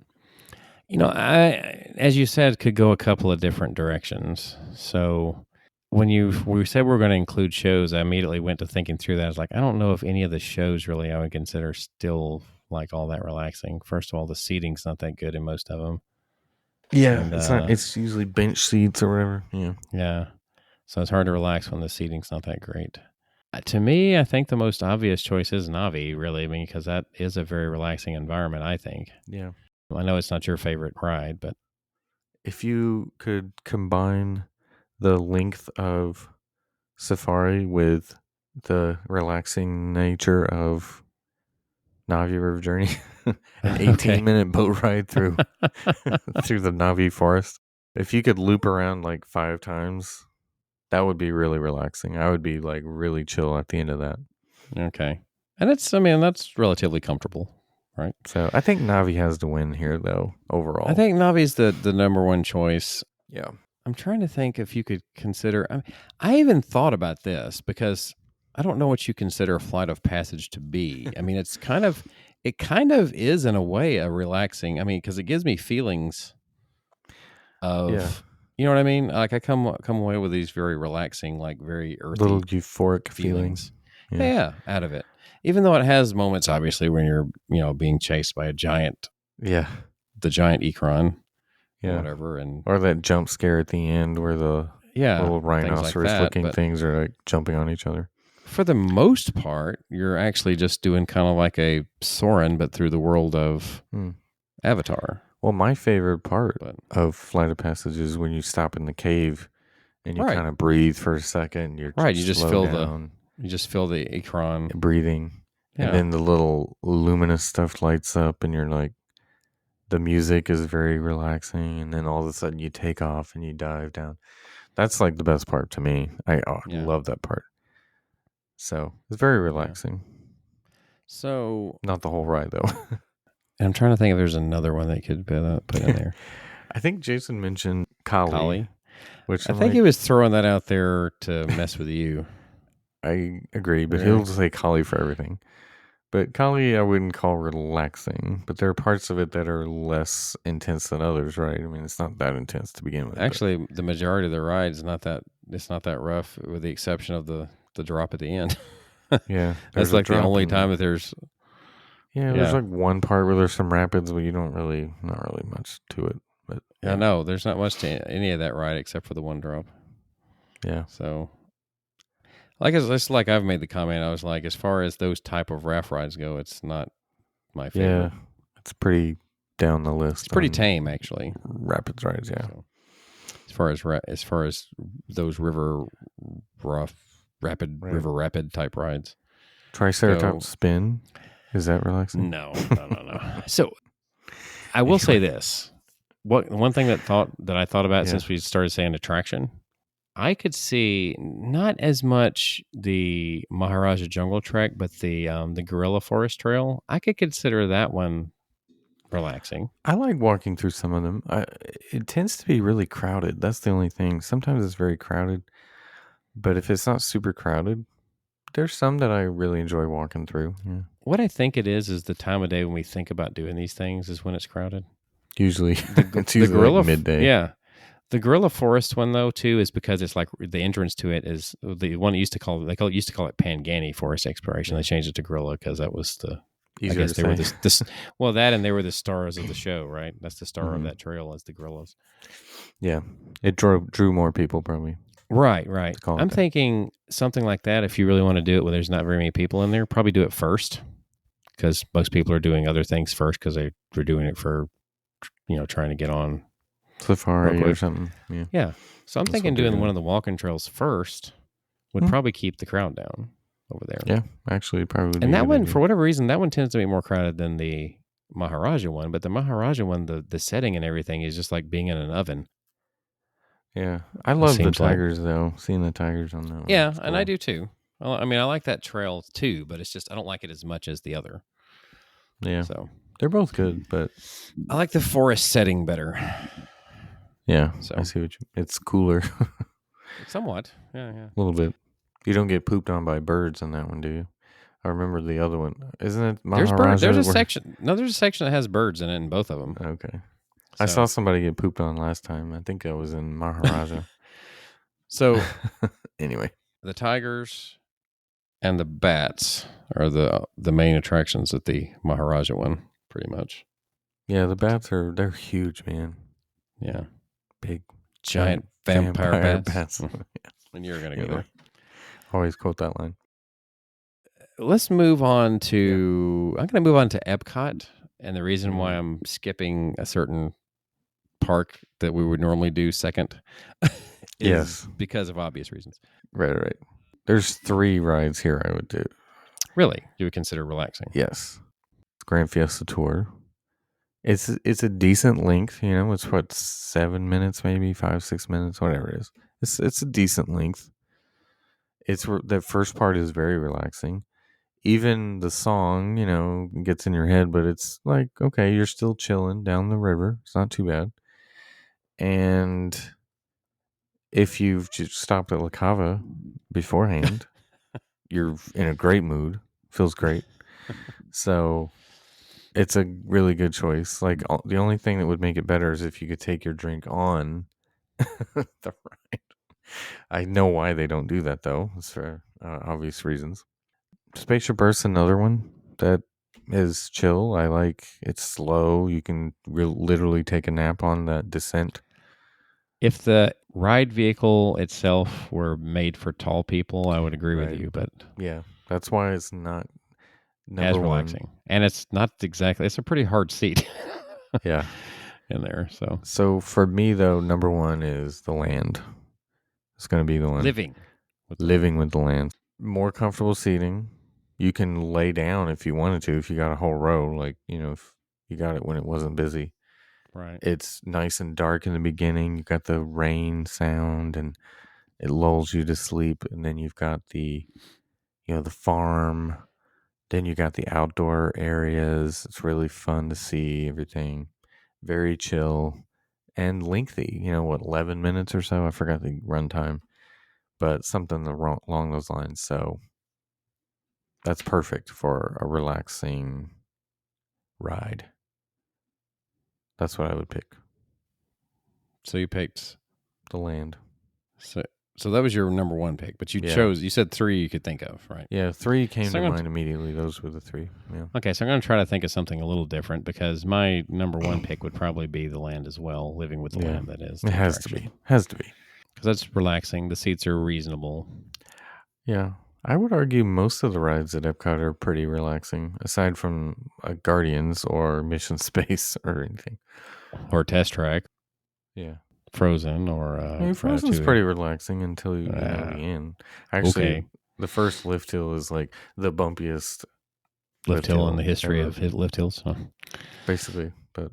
I, as you said, could go a couple of different directions. So when we said we're going to include shows, I immediately went to thinking through that. I was like, I don't know if any of the shows really I would consider still like all that relaxing. First of all, the seating's not that good in most of them. Yeah, And, it's not. It's usually bench seats or whatever. Yeah. Yeah. So it's hard to relax when the seating's not that great. To me, I think the most obvious choice is Navi, really, because that is a very relaxing environment, I think. Yeah. I know it's not your favorite ride, but If you could combine the length of safari with the relaxing nature of Navi River Journey, an 18-minute boat ride through through the Navi forest. If you could loop around like 5 times, that would be really relaxing. I would be like really chill at the end of that. Okay. And that's relatively comfortable, right? So I think Navi has to win here, though, overall. I think Navi's the number one choice. Yeah. I'm trying to think if you could consider. I even thought about this because I don't know what you consider a flight of passage to be. I mean, it kind of is in a way a relaxing. I mean, because it gives me feelings of, you know what I mean? Like I come away with these very relaxing, like very earthy, little euphoric feelings. Yeah, out of it. Even though it has moments, obviously, when you're being chased by a giant. Yeah. The giant Ikron. Yeah. Whatever, or that jump scare at the end where the little rhinoceros-looking things are like jumping on each other. For the most part, you're actually just doing kind of like a Soarin', but through the world of Avatar. Well, my favorite part of Flight of Passage is when you stop in the cave and you kind of breathe for a second. You just feel the Ikron breathing, and then the little luminous stuff lights up, and you're like. The music is very relaxing, and then all of a sudden you take off and you dive down. That's like the best part to me. I love that part. So it's very relaxing. Yeah. So not the whole ride though. I'm trying to think if there's another one that could put in there. I think Jason mentioned Kali. Which I think he was throwing that out there to mess with you. I agree, but he'll say Kali for everything. But Kali, I wouldn't call relaxing, but there are parts of it that are less intense than others, right? I mean, it's not that intense to begin with. Actually, the majority of the ride is not that rough, with the exception of the drop at the end. Yeah. That's like the only time that there's... there's like one part where there's some rapids, but not really much to it. But no, there's not much to any of that ride except for the one drop. Yeah. So... It's like I've made the comment. I was like, as far as those type of raft rides go, it's not my favorite. Yeah, it's pretty down the list. It's pretty tame, actually. Rapids rides, yeah. So, as far as those river rapid type rides. Triceratops spin, is that relaxing? No. So, I will say this: one thing that I thought about since we started saying attraction. I could see not as much the Maharaja Jungle Trek, but the Gorilla Forest Trail. I could consider that one relaxing. I like walking through some of them. It tends to be really crowded. That's the only thing. Sometimes it's very crowded, but if it's not super crowded, there's some that I really enjoy walking through. Yeah. What I think it is the time of day when we think about doing these things is when it's crowded. Usually, it's usually like midday. Yeah. The Gorilla Forest one, though, too, is because it's like the entrance to it is the one used to call it Pangani Forest Exploration. They changed it to Gorilla because that was the easier I guess they were and they were the stars of the show, right? That's the star of that trail is the gorillas. Yeah, it drew more people probably. Right. I'm thinking something like that. If you really want to do it, where there's not very many people in there, probably do it first because most people are doing other things first because they're doing it for trying to get on. Safari or something. Yeah. So I'm thinking doing one of the walking trails first would probably keep the crowd down over there. Yeah, actually probably. And that one, for whatever reason, that one tends to be more crowded than the Maharaja one. But the Maharaja one, the setting and everything is just like being in an oven. Yeah. I love the tigers, though. Seeing the tigers on that one. Yeah, and I do too. Well, I mean, I like that trail too, but it's just I don't like it as much as the other. Yeah. So they're both good, but I like the forest setting better. Yeah, so I see it's cooler. Somewhat. Yeah. A little bit. You don't get pooped on by birds in that one, do you? I remember the other one. Isn't it Maharaja? There's a section. No, there's a section that has birds in it in both of them. Okay. I saw somebody get pooped on last time. I think I was in Maharaja. So anyway, the tigers and the bats are the main attractions at the Maharaja one, pretty much. Yeah, the bats they're huge, man. Yeah. Big giant vampire bats. And you're going to go there. Always quote that line. Let's move on to... I'm going to move on to Epcot. And the reason why I'm skipping a certain park that we would normally do second is because of obvious reasons. Right. There's 3 rides here I would do. Really? You would consider relaxing? Yes. Grand Fiesta Tour. It's a decent length, you know. It's what, 7 minutes, maybe 5-6 minutes, whatever it is. It's a decent length. The first part is very relaxing. Even the song, you know, gets in your head, but it's like, okay, you're still chilling down the river. It's not too bad. And if you've just stopped at La Cava beforehand, you're in a great mood. Feels great. So it's a really good choice. Like, the only thing that would make it better is if you could take your drink on the ride. I know why they don't do that, though. It's for obvious reasons. Spaceship Earth's another one that is chill. I like it's slow. You can literally take a nap on that descent. If the ride vehicle itself were made for tall people, I would agree with you. But yeah, that's why it's not as relaxing. And it's not exactly, it's a pretty hard seat. Yeah. In there. So for me, though, number 1 is the land. It's going to be the one. Living with the land. More comfortable seating. You can lay down if you wanted to, if you got a whole row, like, you know, if you got it when it wasn't busy. Right. It's nice and dark in the beginning. You got the rain sound and it lulls you to sleep. And then you've got the farm. Then you got the outdoor areas. It's really fun to see everything. Very chill and lengthy. 11 minutes or so? I forgot the runtime, but something along those lines. So that's perfect for a relaxing ride. That's what I would pick. So you picked the land. So that was your number 1 pick, but you said 3 you could think of, right? Yeah, 3 came to mind immediately. Those were the 3. Yeah. Okay, so I'm going to try to think of something a little different because my number 1 pick would probably be the land as well, living with the land, that is. It has to be. Because that's relaxing. The seats are reasonable. Yeah. I would argue most of the rides at Epcot are pretty relaxing, aside from Guardians or Mission Space or anything. Or Test Track. Yeah. Frozen or Frozen's pretty relaxing until you know the end. Actually, the first lift hill is like the bumpiest lift hill in the history of lift hills. Huh? Basically, but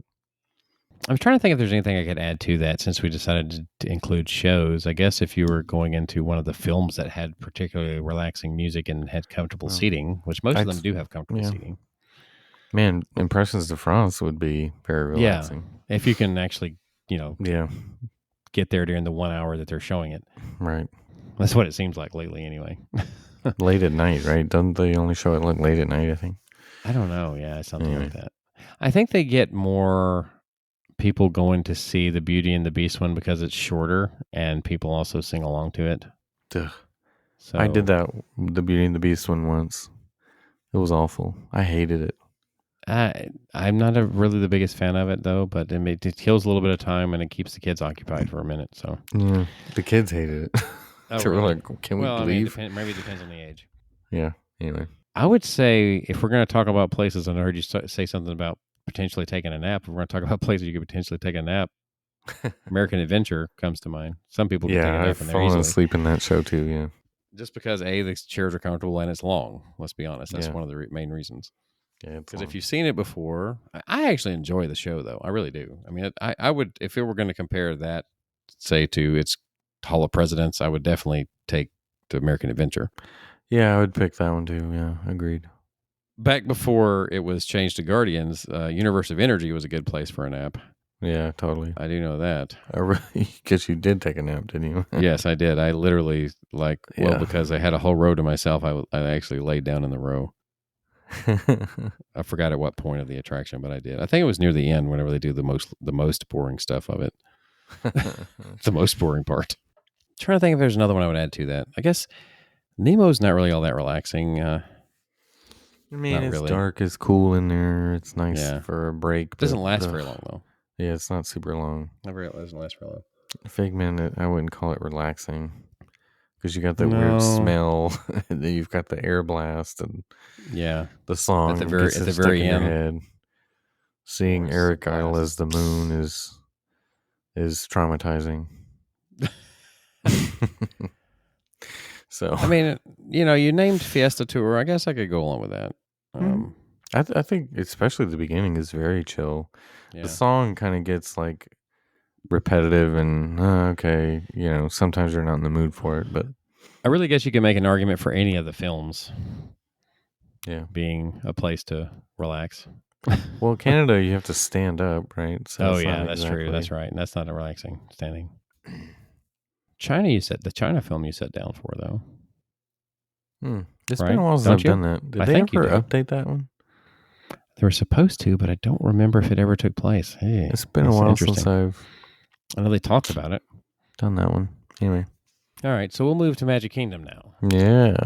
I was trying to think if there's anything I could add to that since we decided to include shows. I guess if you were going into one of the films that had particularly relaxing music and had comfortable seating, which most of them do have comfortable seating. Man, Impressions de France would be very relaxing. Yeah, if you can actually, get there during the 1 hour that they're showing it. Right. That's what it seems like lately anyway. Late at night, right? Don't they only show it like late at night, I think? I don't know. Yeah, something like that. I think they get more people going to see the Beauty and the Beast one because it's shorter and people also sing along to it. Duh. So, I did that, the Beauty and the Beast one once. It was awful. I hated it. I'm not really the biggest fan of it though, but it kills a little bit of time and it keeps the kids occupied for a minute. So yeah, the kids hated it. Oh, really? Like, can we leave? Maybe it depends on the age. Yeah. Anyway, I would say if we're going to talk about places, and I heard you say something about potentially taking a nap. If we're going to talk about places you could potentially take a nap, American Adventure comes to mind. Some people can take a nap I've fallen asleep in that show too. Yeah, just because the chairs are comfortable and it's long. Let's be honest, that's one of the main reasons. Yeah, because if you've seen it before, I actually enjoy the show though. I really do. I mean, I would, if we were going to compare that, say, to its Hall of Presidents, I would definitely take the American Adventure. Yeah, I would pick that one too. Yeah, agreed. Back before it was changed to Guardians, Universe of Energy was a good place for a nap. Yeah, totally. I do know that. I really guess you did take a nap, didn't you? Yes, I did. I literally because I had a whole row to myself. I actually laid down in the row. I forgot at what point of the attraction, but I did. I think it was near the end, whenever they do the most boring stuff of it. The most boring part. Trying to think if there's another one I would add to that. I guess Nemo's not really all that relaxing. I mean, Not it's really. dark, it's cool in there. It's nice Yeah. for a break. It doesn't but, last very long, though. Yeah, it's not super long. It doesn't last very long. Figment, I wouldn't call it relaxing because you got that No. weird smell, and then you've got the air blast and Yeah. the song At the gets very stuck in your end. head. Seeing Course, Eric it Idle does. as the moon is traumatizing. So I mean, you named Fiesta Tour. I guess I could go along with that. I think especially the beginning is very chill. Yeah. The song kind of gets like repetitive and okay, sometimes you're not in the mood for it, but I really guess you can make an argument for any of the films yeah. being a place to relax. Well, Canada, you have to stand up, right? So it's not that's true. exactly- That's right. And that's not a relaxing standing. China, the China film you sat down for, though. It's Right? been a while since Don't I've you? done that. Did I they think you ever do. update that one? They were supposed to, but I don't remember if it ever took place. Hey, It's been a that's while interesting. since I've I know they talked about it. done that one. Anyway. All right, so we'll move to Magic Kingdom now. Yeah.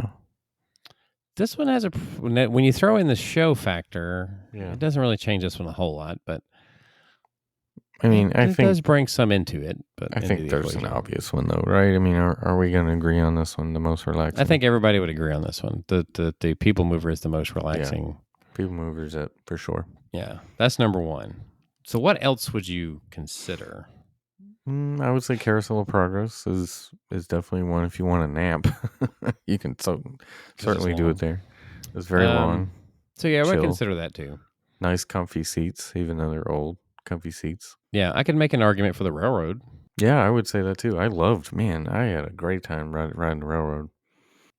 This one has when you throw in the show factor, Yeah. it doesn't really change this one a whole lot, but I mean, it does bring some into it. But I into think the there's an equation. obvious one though, right? I mean, are we going to agree on this one, the most relaxing? I think everybody would agree on this one. The People Mover is the most relaxing. People Movers it for sure. Yeah, that's number one. So what else would you consider? I would say Carousel of Progress is definitely one. If you want a nap, you can certainly do long. it there. It's very long. So yeah, I would chill. consider that too. Nice comfy seats, even though they're old. Comfy seats. Yeah, I could make an argument for the railroad. Yeah, I would say that too. I had a great time riding the railroad.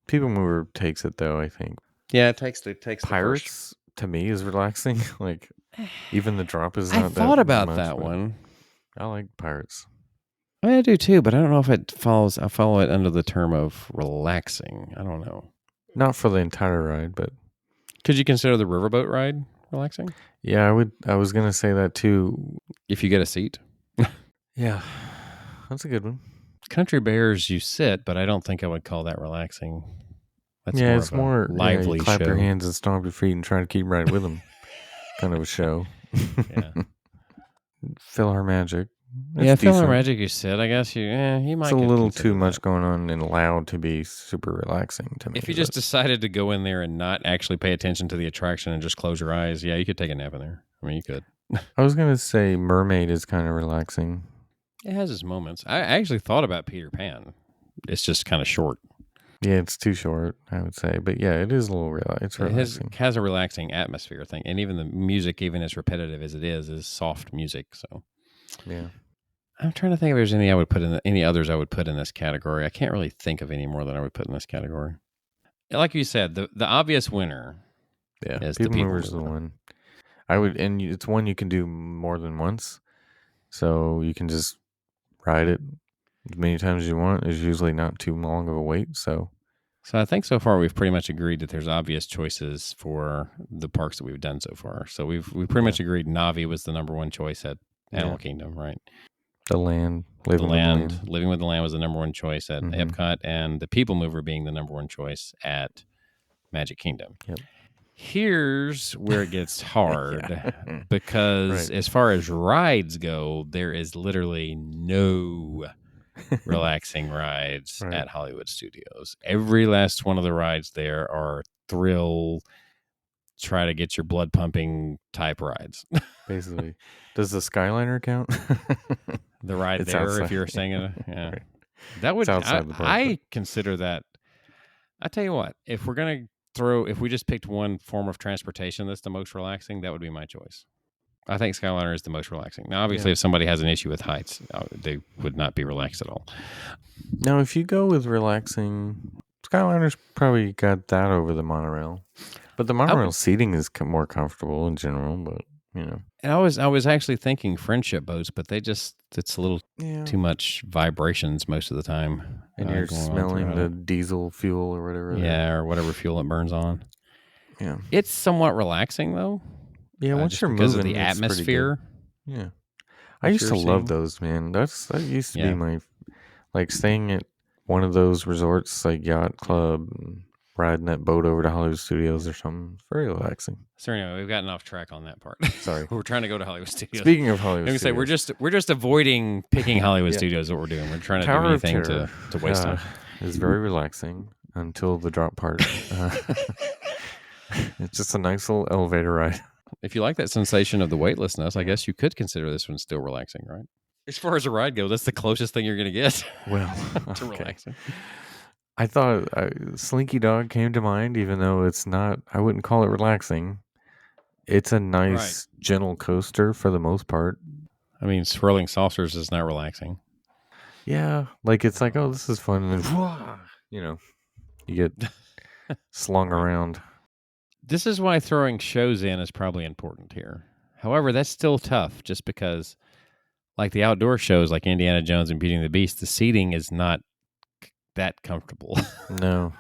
People Mover takes it though, I think. Yeah, it takes Pirates to me is relaxing. Like even the drop is I not thought that about much, that but one. I like Pirates. I do too, but I don't know if it follows. I follow it under the term of relaxing. I don't know. Not for the entire ride, but Could you consider the riverboat ride relaxing yeah, I was gonna say that too. if you get a seat? Yeah, that's a good one. Country Bears, you sit, but I don't think I would call that relaxing. That's It's of a more lively you clap show. your hands and stomp your feet and try to keep right with them. Kind of a show. Yeah. Philharmagic. Yeah, Magic, you sit. I guess you might. It's a could little consider too much that. going on and loud to be super relaxing to me. If you just decided to go in there and not actually pay attention to the attraction and just close your eyes, yeah, you could take a nap in there. I mean, you could. I was gonna say Mermaid is kind of relaxing. It has its moments. I actually thought about Peter Pan. It's just kind of short. Yeah, it's too short, I would say, but yeah, it is a little it's relaxing. It has a relaxing atmosphere thing, and even the music, even as repetitive as it is soft music. So, Yeah, I'm trying to think if there's any others I would put in this category. I can't really think of any more than I would put in this category. Like you said, the obvious winner. yeah. Is the People People Mover's the Mover. one. It's one you can do more than once, so you can just ride it as many times as you want. It's usually not too long of a wait. So I think so far we've pretty much agreed that there's obvious choices for the parks that we've done so far. So we pretty much agreed Navi was the number one choice at Animal Kingdom, right? the land, Living with the Land was the number one choice at Mhm. Epcot, and the People Mover being the number one choice at Magic Kingdom. Yep. Here's where it gets hard Yeah. because Right. as far as rides go, there is literally no relaxing rides Right. at Hollywood Studios. Every last one of the rides there are thrill, try to get your blood pumping type rides. Basically, does the Skyliner count? The ride It's there, outside. if you're saying it, yeah, Right. that would. It's outside the park, I consider that. I tell you what, if we just picked one form of transportation that's the most relaxing, that would be my choice. I think Skyliner is the most relaxing. Now, obviously, Yeah. if somebody has an issue with heights, they would not be relaxed at all. Now, if you go with relaxing, Skyliner's probably got that over the monorail. But the monorail seating is more comfortable in general. But And I was actually thinking friendship boats, but it's a little too much vibrations most of the time. And you're smelling the diesel fuel or whatever. Yeah, or whatever fuel it burns on. Yeah. It's somewhat relaxing, though. Yeah, once you're because moving, of the atmosphere. Yeah. I used to love those, man. That used to be my, like, staying at one of those resorts, like Yacht Club, and riding that boat over to Hollywood Studios or something. It's very relaxing. So anyway, we've gotten off track on that part. Sorry. We're trying to go to Hollywood Studios. Speaking of Hollywood Studios. Say we're just avoiding picking Hollywood Studios, what we're doing. We're trying to do anything to waste time. It's very relaxing until the drop part. It's just a nice little elevator ride. If you like that sensation of the weightlessness, I guess you could consider this one still relaxing, right? As far as a ride goes, that's the closest thing you're going to get. Well, to relaxing. I thought Slinky Dog came to mind, even though it's not, I wouldn't call it relaxing. It's a nice, gentle coaster for the most part. I mean, swirling saucers is not relaxing. Yeah. Like, it's like, oh, this is fun. And then, you get slung around. This is why throwing shows in is probably important here. However, that's still tough just because, like the outdoor shows like Indiana Jones and Beauty and the Beast, the seating is not that comfortable. No.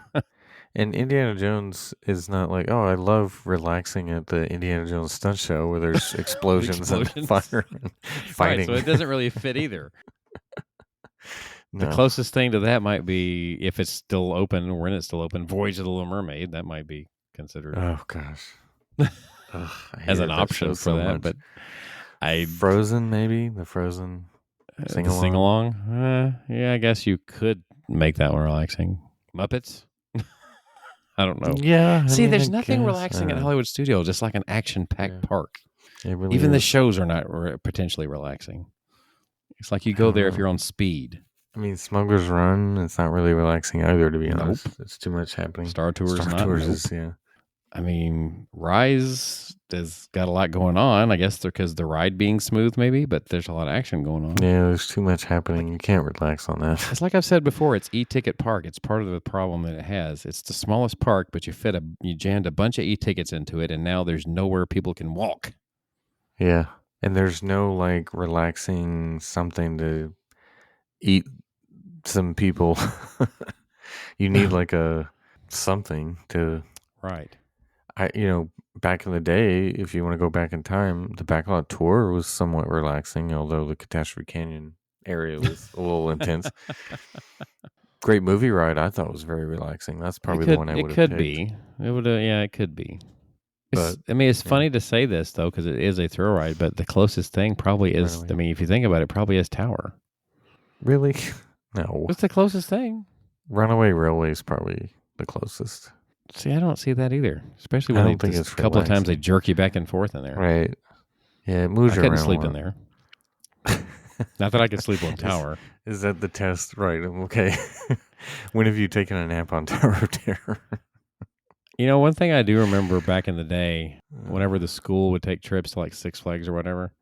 And Indiana Jones is not like, oh, I love relaxing at the Indiana Jones stunt show where there's explosions and fire and fighting. Right, so it doesn't really fit either. No. The closest thing to that might be, if it's still open, or when it's still open, Voyage of the Little Mermaid. That might be considered. Oh, gosh. As an option for that. But Frozen, maybe? The Frozen sing-along? Sing-along? Yeah, I guess you could make that one relaxing. Muppets? I don't know. Yeah. See, there's nothing relaxing at Hollywood Studio, just like an action-packed park. It really Even is. the shows are not potentially relaxing. It's like you go there if you're on speed. I mean, Smuggler's Run, it's not really relaxing either, to be honest. It's too much happening. Star Tours is, yeah. I mean, Rise has got a lot going on. I guess because the ride being smooth, maybe, but there's a lot of action going on. Yeah, there's too much happening. You can't relax on that. It's like I've said before. It's e-ticket park. It's part of the problem that it has. It's the smallest park, but you jammed a bunch of e-tickets into it, and now there's nowhere people can walk. Yeah, and there's no like relaxing something to eat. Some people, you need like a something to. Right. Back in the day, if you want to go back in time, the backlot tour was somewhat relaxing, although the Catastrophe Canyon area was a little intense. Great movie ride, I thought was very relaxing. That's probably the one I would have picked. It could be. It would. Yeah, it could be. It's funny to say this though, because it is a thrill ride, but the closest thing probably is. Really? I mean, if you think about it, probably is Tower. Really? No. What's the closest thing? Runaway Railway is probably the closest. See, I don't see that either. Especially when a couple of times they jerk you back and forth in there. Right. Yeah, it moves you around. I couldn't sleep in there. Not that I could sleep on Tower. Is that the test? Right. Okay. When have you taken a nap on Tower of Terror? One thing I do remember back in the day, whenever the school would take trips to like Six Flags or whatever,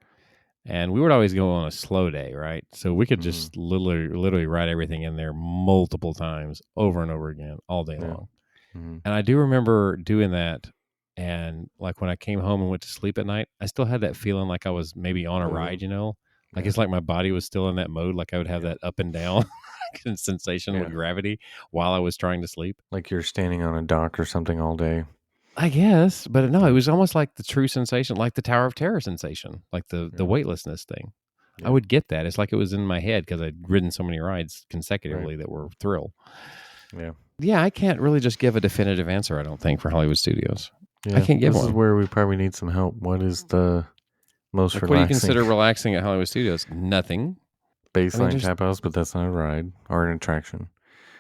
and we would always go on a slow day, right? So we could just literally ride everything in there multiple times over and over again all day long. Mm-hmm. And I do remember doing that. And like when I came home and went to sleep at night, I still had that feeling like I was maybe on a ride, Like it's like my body was still in that mode. Like I would have that up and down sensation with gravity while I was trying to sleep. Like you're standing on a dock or something all day. I guess, but no, it was almost like the true sensation, like the Tower of Terror sensation, like the weightlessness thing. Yeah. I would get that. It's like it was in my head because I'd ridden so many rides consecutively that were thrill. Yeah. Yeah, I can't really just give a definitive answer, I don't think, for Hollywood Studios. Yeah, I can't give one. This is where we probably need some help. What is the most relaxing? What do you consider relaxing at Hollywood Studios? Nothing. Baseline Tap House, but that's not a ride or an attraction.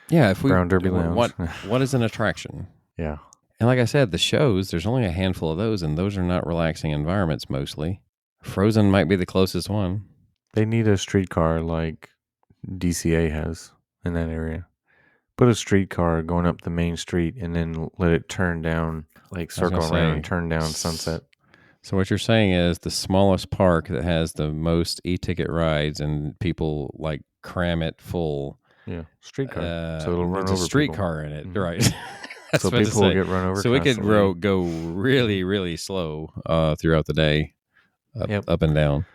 Yeah, if we Brown Derby Lounge. What is an attraction? Yeah. And like I said, the shows, there's only a handful of those, and those are not relaxing environments mostly. Frozen might be the closest one. They need a streetcar like DCA has in that area. Put a streetcar going up the main street and then let it turn down, like circle around and turn down Sunset. So what you're saying is the smallest park that has the most e-ticket rides and people like cram it full. Yeah, streetcar. So it'll run over a streetcar people. In it, right? So people will get run over. So we could go really, really slow throughout the day. up and down.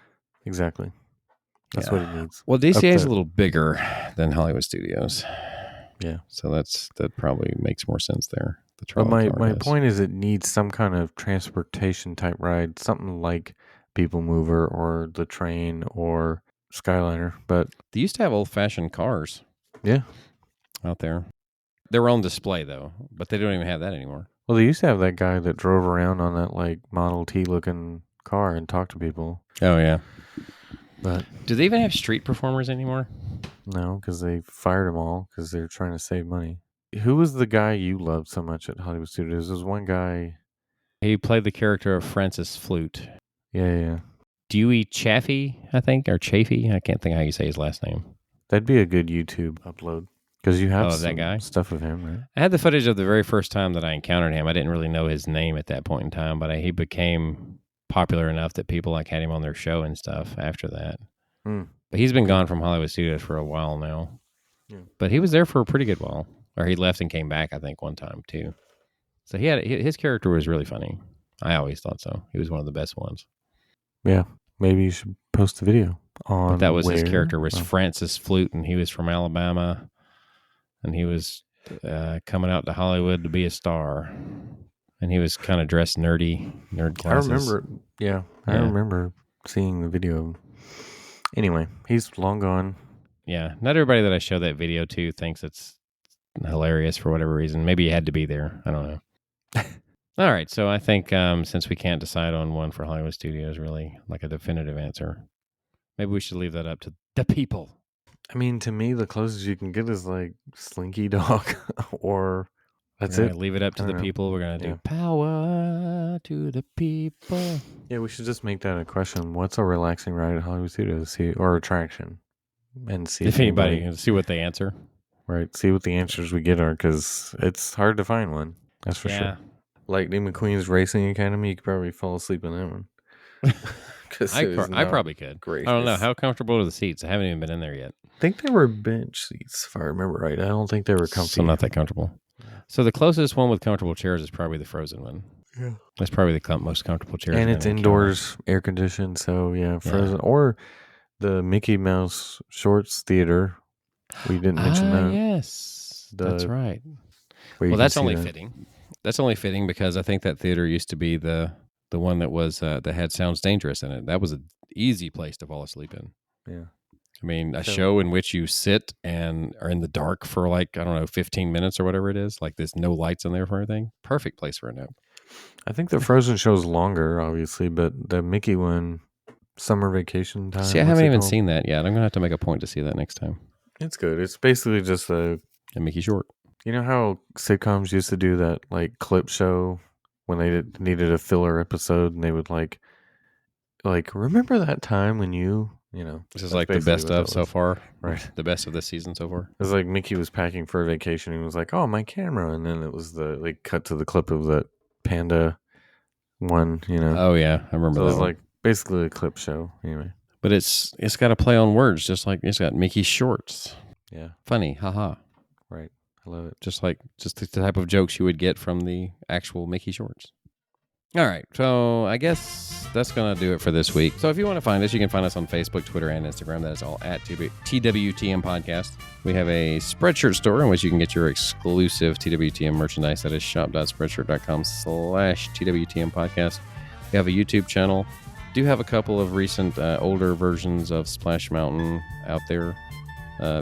Exactly. That's what it needs. Well, DCA is a little bigger than Hollywood Studios. Yeah. So that probably makes more sense there. The But trolley my point is it needs some kind of transportation type ride, something like People Mover or the train or Skyliner. But they used to have old-fashioned cars. Yeah. Out there. They were on display, though, but they don't even have that anymore. Well, they used to have that guy that drove around on that, like, Model T looking car and talked to people. Oh, yeah. But do they even have street performers anymore? No, because they fired them all because they're trying to save money. Who was the guy you loved so much at Hollywood Studios? There's one guy. He played the character of Francis Flute. Yeah. Dewey Chaffee, I think, or Chaffee. I can't think how you say his last name. That'd be a good YouTube upload because you have that guy? Stuff of him, right? I had the footage of the very first time that I encountered him. I didn't really know his name at that point in time, but he became popular enough that people like had him on their show and stuff after that. But he's been gone from Hollywood Studios for a while now. Yeah. But he was there for a pretty good while. Or he left and came back, I think, one time, too. So his character was really funny. I always thought so. He was one of the best ones. Yeah. Maybe you should post the video on. But that was his character was Francis Flute, and he was from Alabama. And he was coming out to Hollywood to be a star. And he was kind of dressed nerd glasses. I remember. Yeah. I remember seeing the video. Anyway, he's long gone. Yeah. Not everybody that I show that video to thinks it's hilarious for whatever reason. Maybe you had to be there. I don't know. All right. So I think since we can't decide on one for Hollywood Studios, really, like a definitive answer, maybe we should leave that up to the people. I mean, to me, the closest you can get is like Slinky Dog or that's it. Leave it up to the people. We're going to do power to the people. Yeah, we should just make that a question. What's a relaxing ride at Hollywood Studios or attraction? And see if anybody see what they answer. Right. See what the answers we get are because it's hard to find one. That's for sure. Lightning McQueen's Racing Academy, you could probably fall asleep in that one. I probably could. Great. I don't know. How comfortable are the seats? I haven't even been in there yet. I think they were bench seats, if I remember right. I don't think they were comfy. So not that comfortable. So the closest one with comfortable chairs is probably the Frozen one. Yeah. That's probably the most comfortable chair. And it's indoors, air conditioned. So, Frozen. Yeah. Or the Mickey Mouse Shorts Theater. We didn't mention that. Yes. That's right. Well, that's only fitting. That's only fitting because I think that theater used to be the one that was that had Sounds Dangerous in it. That was an easy place to fall asleep in. Yeah. I mean, a show in which you sit and are in the dark for 15 minutes or whatever it is. Like there's no lights in there for anything. Perfect place for a nap. I think the Frozen show's longer, obviously, but the Mickey one, summer vacation time. See, I haven't even seen that yet. I'm going to have to make a point to see that next time. It's good. It's basically just a Mickey short. You know how sitcoms used to do that clip show when they needed a filler episode and they would like remember that time when you this is like the best of so far, right? The best of this season so far. It was like Mickey was packing for a vacation and was like, "Oh, my camera," and then it was cut to the clip of that panda one, Oh yeah, I remember. So that it was like basically a clip show anyway. But it's got a play on words, just like it's got Mickey Shorts. Yeah, funny, haha. Right, I love it. Just the type of jokes you would get from the actual Mickey Shorts. All right, so I guess that's going to do it for this week. So if you want to find us, you can find us on Facebook, Twitter, and Instagram. That is all at TWTM Podcast. We have a Spreadshirt store in which you can get your exclusive TWTM merchandise. That is shop.spreadshirt.com/TWTM Podcast. We have a YouTube channel. Do have a couple of recent older versions of Splash Mountain out there,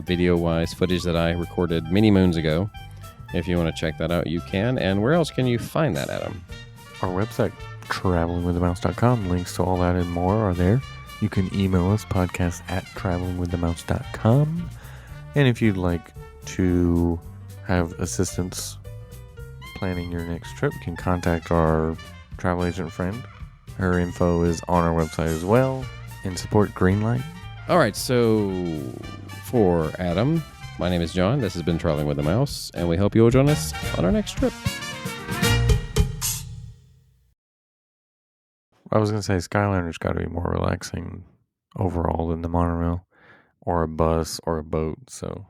video-wise, footage that I recorded many moons ago. If you want to check that out, you can. And where else can you find that, Adam? Our website, travelingwiththemouse.com. Links to all that and more are there. You can email us, podcast@travelingwiththemouse.com. And if you'd like to have assistance planning your next trip, you can contact our travel agent friend. Her info is on our website as well. And support Greenlight. All right, so for Adam, my name is John. This has been Traveling with the Mouse, and we hope you will join us on our next trip. I was going to say Skyliner's got to be more relaxing overall than the monorail or a bus or a boat, so